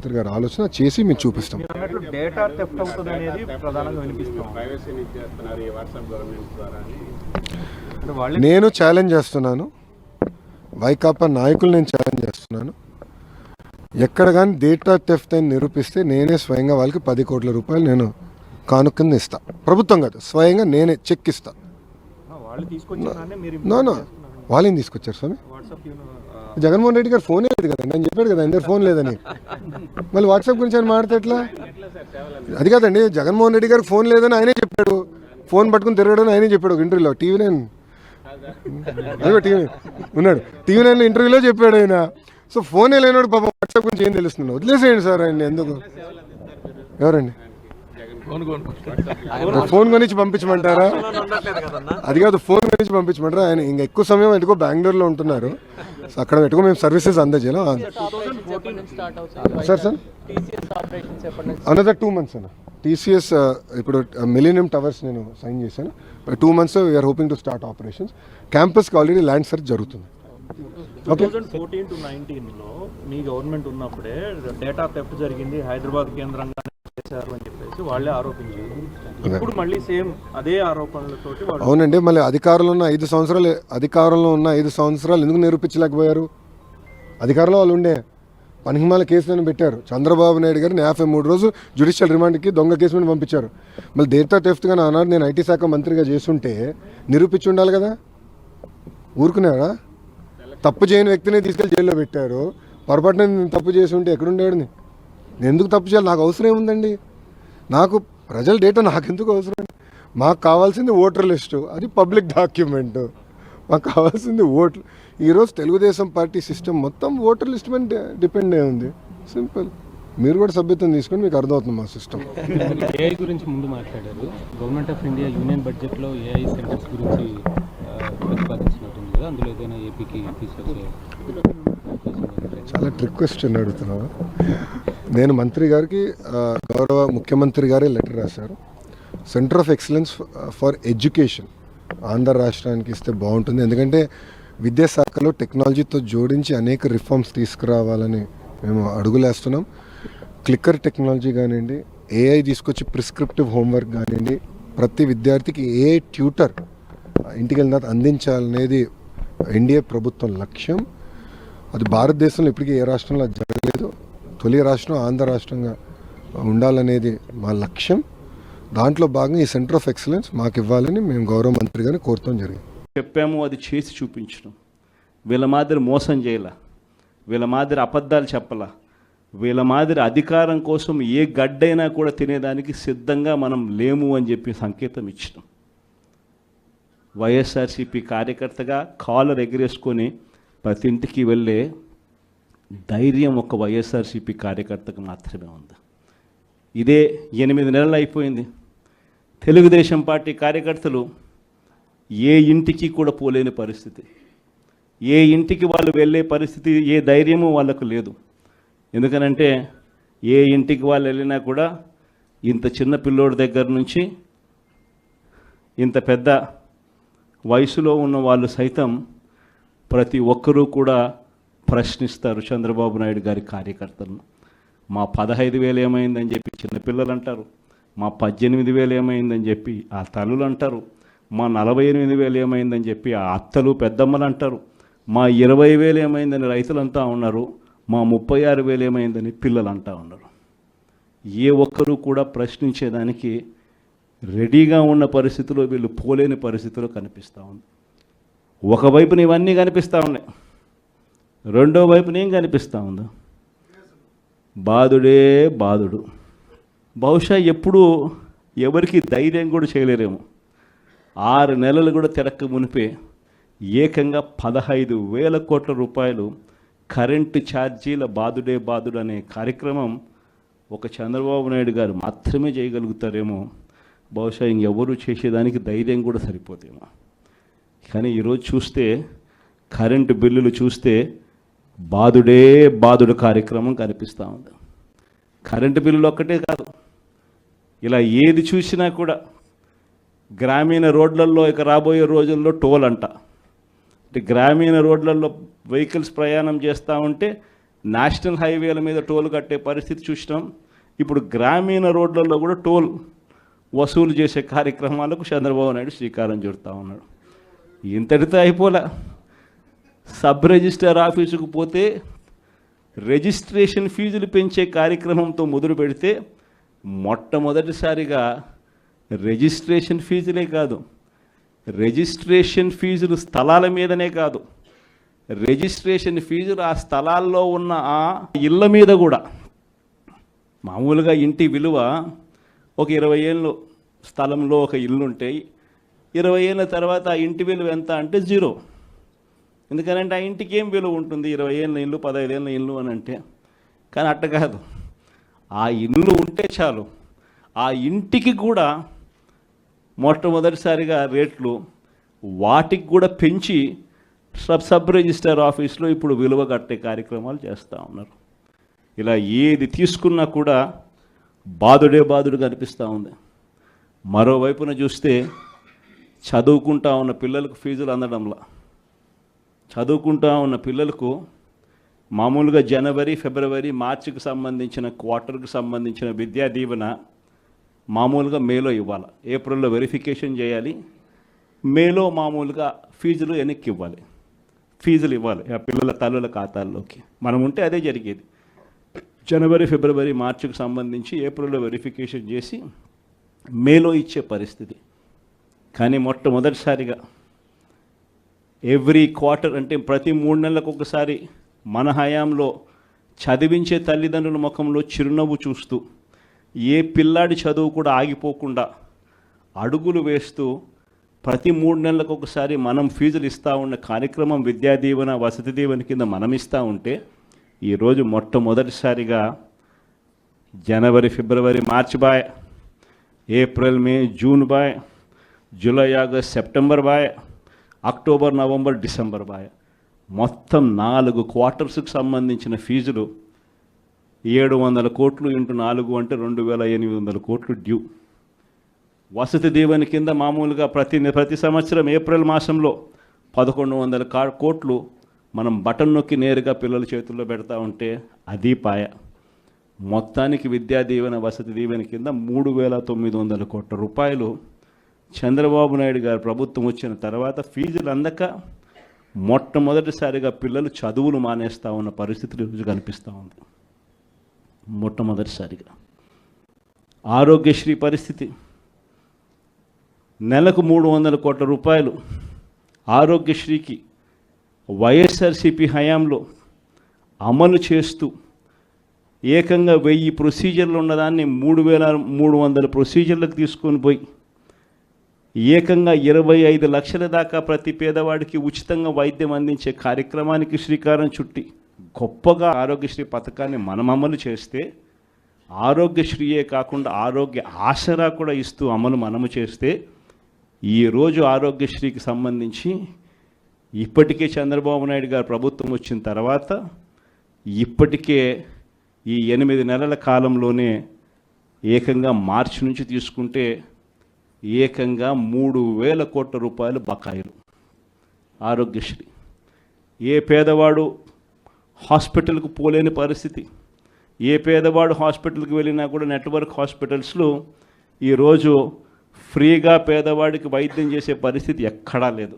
ముఖ్యమంత్రి గారి ఆలోచన చేసి మేము చూపిస్తాం. నేను ఛాలెంజ్ చేస్తున్నాను, వైకాపా నాయకులు నేను ఛాలెంజ్ చేస్తున్నాను. ఎక్కడ కానీ డేటా థెఫ్ట్ అని నిరూపిస్తే నేనే స్వయంగా వాళ్ళకి 10 కోట్ల రూపాయలు నేను కానుకని ఇస్తా. ప్రభుత్వం కాదు, స్వయంగా నేనే చెక్ ఇస్తా. వాళ్ళేం తీసుకొచ్చారు స్వామి? జగన్మోహన్ రెడ్డి గారు ఫోన్ లేదు కదా, నేను చెప్పాడు కదా అందరు ఫోన్ లేదని. మళ్ళీ వాట్సాప్ గురించి ఆయన మాట్లాడితే ఎట్లా? అది కాదండి, జగన్మోహన్ రెడ్డి గారికి ఫోన్ లేదని ఆయనే చెప్పాడు. ఫోన్ పట్టుకుని తిరగడని ఆయనే చెప్పాడు ఒక ఇంటర్వ్యూలో. టీవీ9 ఉన్నాడు, టీవీ9 ఇంటర్వ్యూలో చెప్పాడు ఆయన. సో ఫోనే లేనాడు పాపం, వాట్సాప్ గురించి ఏం తెలుస్తున్నాడు? వదిలేసేయండి సార్ ఆయన. ఎందుకు? ఎవరండి ఫోన్ కొనిచ్చి పంపించమంటారా? అది కాదు, ఫోన్ కొనిచ్చి పంపించమంటారా? ఆయన ఇంకా ఎక్కువ సమయం ఎందుకో బెంగళూరులో ఉంటున్నారు. అక్కడ పెట్టుకో మేము సర్వీసెస్ అందజేయాలి సార్. అనదర్ 2 months అన్న. టీసీఎస్ ఇప్పుడు మిలీనియం టవర్స్ నేను సైన్ చేశాను. 2 months we're hoping to start operations. క్యాంపస్కి ఆల్రెడీ ల్యాండ్ సెర్చ్ జరుగుతుంది. 2014-19లో మీ గవర్నమెంట్ ఉన్నప్పుడే డేటా థెఫ్ట్ జరిగింది, హైదరాబాద్ కేంద్రంగా చేశారు అని చెప్పేసి వాళ్ళే ఆరోపించారు. ఇప్పుడు మళ్ళీ సేమ్ అదే ఆరోపణలతోటి. అవునండి, మళ్ళీ అధికారంలో ఉన్న 5 సంవత్సరాలు ఎందుకు నిరూపించలేకపోయారు? అధికారంలో వాళ్ళు ఉండే పనిహిమాల కేసులను పెట్టారు. చంద్రబాబు నాయుడు గారిని 53 రోజులు జ్యుడిషియల్ రిమాండ్కి దొంగ కేసు మీద పంపించారు. మళ్ళీ డేటా థెఫ్ట్గా ఆనాడు నేను ఐటీ శాఖ మంత్రిగా చేస్తుంటే నిరూపించి ఉండాలి కదా. ఊరుకున్నారా? తప్పు చేయని వ్యక్తిని తీసుకెళ్ళి జైల్లో పెట్టారు. పొరపాటున నేను తప్పు చేసి ఉంటే ఎక్కడుండేవాడిని? నేను ఎందుకు తప్పు చేయాలి? నాకు అవసరం ఏముందండి? నాకు ప్రజల డేటా నాకెందుకు అవసరం? మాకు కావాల్సింది ఓటర్ లిస్టు, అది పబ్లిక్ డాక్యుమెంట్. మాకు కావాల్సింది ఓట్లు. ఈరోజు తెలుగుదేశం పార్టీ సిస్టమ్ మొత్తం ఓటర్ లిస్ట్ మీద డిపెండ్ అయి ఉంది. సింపుల్. మీరు కూడా సభ్యత్వం తీసుకొని మీకు అర్థమవుతుంది మా సిస్టమ్. ఏఐ గురించి ముందు మాట్లాడారు. గవర్నమెంట్ ఆఫ్ ఇండియా యూనియన్ బడ్జెట్లో ఏఐ సెంటర్స్ గురించి ప్రతిపాదించినట్టుంది కదా, అందులో ఏదైనా ఏపీకి తీసుకొచ్చే? చాలా ట్రిక్ క్వశ్చన్ అడుగుతున్నావా? నేను మంత్రి గారికి, గౌరవ ముఖ్యమంత్రి గారే లెటర్ రాశారు. Centre of excellence for education Andhra రాష్ట్రానికి ఇస్తే బాగుంటుంది. ఎందుకంటే విద్యాశాఖలో టెక్నాలజీతో జోడించి అనేక రిఫార్మ్స్ తీసుకురావాలని మేము అడుగులేస్తున్నాం. క్లిక్కర్ టెక్నాలజీ కానివ్వండి, ఏఐ తీసుకొచ్చి ప్రిస్క్రిప్టివ్ హోంవర్క్ కానివ్వండి, ప్రతి విద్యార్థికి ఏఐ ట్యూటర్ ఇంటికి వెళ్ళిన తర్వాత అందించాలనేది ఎన్డీఏ ప్రభుత్వం లక్ష్యం. అది భారతదేశంలో ఇప్పటికీ ఏ రాష్ట్రంలో జరగలేదు. తొలి రాష్ట్రం ఆంధ్ర రాష్ట్రంగా ఉండాలనేది మా లక్ష్యం. దాంట్లో భాగంగా ఈ సెంటర్ ఆఫ్ ఎక్సలెన్స్ మాకు ఇవ్వాలని మేము గౌరవ మంత్రి గారిని కోరటం జరిగింది. చెప్పాము, అది చేసి చూపించడం. వీళ్ళ మాదిరి మోసం చేయాల, వీళ్ళ మాదిరి అబద్ధాలు చెప్పాల, వీళ్ళ మాదిరి అధికారం కోసం ఏ గడ్డైనా కూడా తినేదానికి సిద్ధంగా మనం లేము అని చెప్పి సంకేతం ఇచ్చినాం. వైఎస్ఆర్సీపీ కార్యకర్తగా కాలర్ ఎగరేసుకొని ప్రతి ఇంటికి వెళ్ళే ధైర్యం ఒక వైఎస్ఆర్సీపీ కార్యకర్తకు మాత్రమే ఉంది. ఇదే 8 నెలలు అయిపోయింది. తెలుగుదేశం పార్టీ కార్యకర్తలు ఏ ఇంటికి కూడా పోలేని పరిస్థితి, ఏ ఇంటికి వాళ్ళు వెళ్ళే పరిస్థితి, ఏ ధైర్యము వాళ్ళకు లేదు. ఎందుకనంటే ఏ ఇంటికి వాళ్ళు వెళ్ళినా కూడా ఇంత చిన్న పిల్లోడి దగ్గర నుంచి ఇంత పెద్ద వయసులో ఉన్న వాళ్ళు సైతం ప్రతి ఒక్కరూ కూడా ప్రశ్నిస్తారు చంద్రబాబు నాయుడు గారి కార్యకర్తలను. మా 15,000 ఏమైందని చెప్పి చిన్నపిల్లలు అంటారు, మా 18,000 ఏమైందని చెప్పి ఆ తల్లులు అంటారు, మా 48,000 ఏమైందని చెప్పి ఆ అత్తలు పెద్దమ్మలు అంటారు, మా 20,000 ఏమైందని రైతులంతా ఉన్నారు, మా 36,000 ఏమైందని పిల్లలు అంటూ ఉన్నారు. ఏ ఒక్కరూ కూడా ప్రశ్నించేదానికి రెడీగా ఉన్న పరిస్థితిలో వీళ్ళు పోలేని పరిస్థితిలో కనిపిస్తూ ఉంది. ఒకవైపున ఇవన్నీ కనిపిస్తూ ఉన్నాయి, రెండో వైపున ఏం కనిపిస్తూ ఉందో? బాధుడే బాధుడు. బహుశా ఎప్పుడూ ఎవరికి ధైర్యం కూడా చేయలేరేమో. 6 నెలలు కూడా తిరక్క మునిపే ఏకంగా 15,000 కోట్ల రూపాయలు కరెంటు ఛార్జీల బాధుడే బాధుడు అనే కార్యక్రమం ఒక చంద్రబాబు నాయుడు గారు మాత్రమే చేయగలుగుతారేమో. బహుశా ఇంకెవరూ చేసేదానికి ధైర్యం కూడా సరిపోతేమో. కానీ ఈరోజు చూస్తే కరెంటు బిల్లులు చూస్తే బాధుడే బాధుడు కార్యక్రమం కనిపిస్తూ ఉంది. కరెంటు బిల్లులు ఒక్కటే కాదు, ఇలా ఏది చూసినా కూడా గ్రామీణ రోడ్లలో ఇక రాబోయే రోజుల్లో టోల్ అంట. అంటే గ్రామీణ రోడ్లలో వెహికల్స్ ప్రయాణం చేస్తూ ఉంటే నేషనల్ హైవేల మీద టోల్ కట్టే పరిస్థితి చూసినాం. ఇప్పుడు గ్రామీణ రోడ్లలో కూడా టోల్ వసూలు చేసే కార్యక్రమాలకు చంద్రబాబు నాయుడు శ్రీకారం చుడతా ఉన్నాడు. ఇంతటితో అయిపోలే. సబ్ రిజిస్టర్ ఆఫీసుకు పోతే రిజిస్ట్రేషన్ ఫీజులు పెంచే కార్యక్రమంతో మొదలు పెడితే మొట్టమొదటిసారిగా రిజిస్ట్రేషన్ ఫీజులే కాదు, రిజిస్ట్రేషన్ ఫీజులు స్థలాల మీదనే కాదు, రిజిస్ట్రేషన్ ఫీజులు ఆ స్థలాల్లో ఉన్న ఆ ఇళ్ళ మీద కూడా. మామూలుగా ఇంటి విలువ ఒక 20 ఏళ్ళు స్థలంలో ఒక ఇల్లు ఉంటాయి, 20 ఏళ్ళ తర్వాత ఆ ఇంటి విలువ ఎంత అంటే 0. ఎందుకనంటే ఆ ఇంటికి ఏం విలువ ఉంటుంది? 20 ఏళ్ళ ఇల్లు, 15 ఏళ్ళ ఇల్లు అని అంటే. కానీ అట్ట కాదు, ఆ ఇల్లు ఉంటే చాలు, ఆ ఇంటికి కూడా మొట్టమొదటిసారిగా రేట్లు వాటికి కూడా పెంచి సబ్ రిజిస్టర్ ఆఫీస్లో ఇప్పుడు విలువ కట్టే కార్యక్రమాలు చేస్తూ ఉన్నారు. ఇలా ఏది తీసుకున్నా కూడా బాధుడుగా అనిపిస్తూ ఉంది. మరోవైపున చూస్తే చదువుకుంటా ఉన్న పిల్లలకు ఫీజులు అందడంలా, చదువుకుంటా ఉన్న పిల్లలకు మామూలుగా జనవరి, ఫిబ్రవరి, మార్చికి సంబంధించిన క్వార్టర్కి సంబంధించిన విద్యా దీవెన మామూలుగా మేలో ఇవ్వాలి, ఏప్రిల్లో వెరిఫికేషన్ చేయాలి, మేలో మామూలుగా ఫీజులు వెనక్కి ఇవ్వాలి, ఫీజులు ఇవ్వాలి ఆ పిల్లల తల్లుల ఖాతాల్లోకి. మనం ఉంటే అదే జరిగేది. జనవరి, ఫిబ్రవరి, మార్చికి సంబంధించి ఏప్రిల్లో వెరిఫికేషన్ చేసి మేలో ఇచ్చే పరిస్థితి. కానీ మొట్టమొదటిసారిగా ఎవ్రీ క్వార్టర్ అంటే ప్రతి 3 నెలలకు ఒకసారి మన హయాంలో చదివించే తల్లిదండ్రుల ముఖంలో చిరునవ్వు చూస్తూ, ఏ పిల్లాడి చదువు కూడా ఆగిపోకుండా అడుగులు వేస్తూ ప్రతి 3 నెలలకు ఒకసారి మనం ఫీజులు ఇస్తూ ఉన్న కార్యక్రమం విద్యా దీవెన, వసతి దీవెన కింద మనం ఇస్తూ ఉంటే, ఈరోజు మొట్టమొదటిసారిగా జనవరి, ఫిబ్రవరి, మార్చి by, April, May, June by, July, August, September by, October, November, December by, మొత్తం 4 క్వార్టర్స్కి సంబంధించిన ఫీజులు 700 కోట్లు ఇంటూ 4 అంటే 2800 కోట్లు డ్యూ. వసతి దీవెన కింద మామూలుగా ప్రతి సంవత్సరం ఏప్రిల్ మాసంలో 1100 కోట్లు మనం బటన్ నొక్కి నేరుగా పిల్లల చేతుల్లో పెడతా ఉంటే అది పాయ. మొత్తానికి విద్యా దీవెన, వసతి దీవెన కింద 3900 కోట్ల రూపాయలు చంద్రబాబు నాయుడు గారు ప్రభుత్వం వచ్చిన తర్వాత ఫీజులు అందక మొట్టమొదటిసారిగా పిల్లలు చదువులు మానేస్తూ ఉన్న పరిస్థితి రోజు కనిపిస్తూ ఉంది. మొట్టమొదటిసారిగా ఆరోగ్యశ్రీ పరిస్థితి, నెలకు 300 కోట్ల రూపాయలు ఆరోగ్యశ్రీకి వైఎస్ఆర్సీపీ హయాంలో అమలు చేస్తూ ఏకంగా 1000 ప్రొసీజర్లు ఉన్నదాన్ని 3300 ప్రొసీజర్లకు తీసుకొని పోయి ఏకంగా 25 లక్షల దాకా ప్రతి పేదవాడికి ఉచితంగా వైద్యం అందించే కార్యక్రమానికి శ్రీకారం చుట్టి గొప్పగా ఆరోగ్యశ్రీ పథకాన్ని మనం అమలు చేస్తే, ఆరోగ్యశ్రీయే కాకుండా ఆరోగ్య ఆసరా కూడా ఇస్తూ అమలు మనము చేస్తే, ఈరోజు ఆరోగ్యశ్రీకి సంబంధించి ఇప్పటికే చంద్రబాబు నాయుడు గారు ప్రభుత్వం వచ్చిన తర్వాత ఇప్పటికే ఈ 8 నెలల కాలంలోనే ఏకంగా మార్చి నుంచి తీసుకుంటే ఏకంగా 3000 కోట్ల రూపాయలు బకాయిలు ఆరోగ్యశ్రీ. ఏ పేదవాడు హాస్పిటల్కు పోలేని పరిస్థితి, ఏ పేదవాడు హాస్పిటల్కి వెళ్ళినా కూడా నెట్వర్క్ హాస్పిటల్స్లో ఈరోజు ఫ్రీగా పేదవాడికి వైద్యం చేసే పరిస్థితి ఎక్కడా లేదు.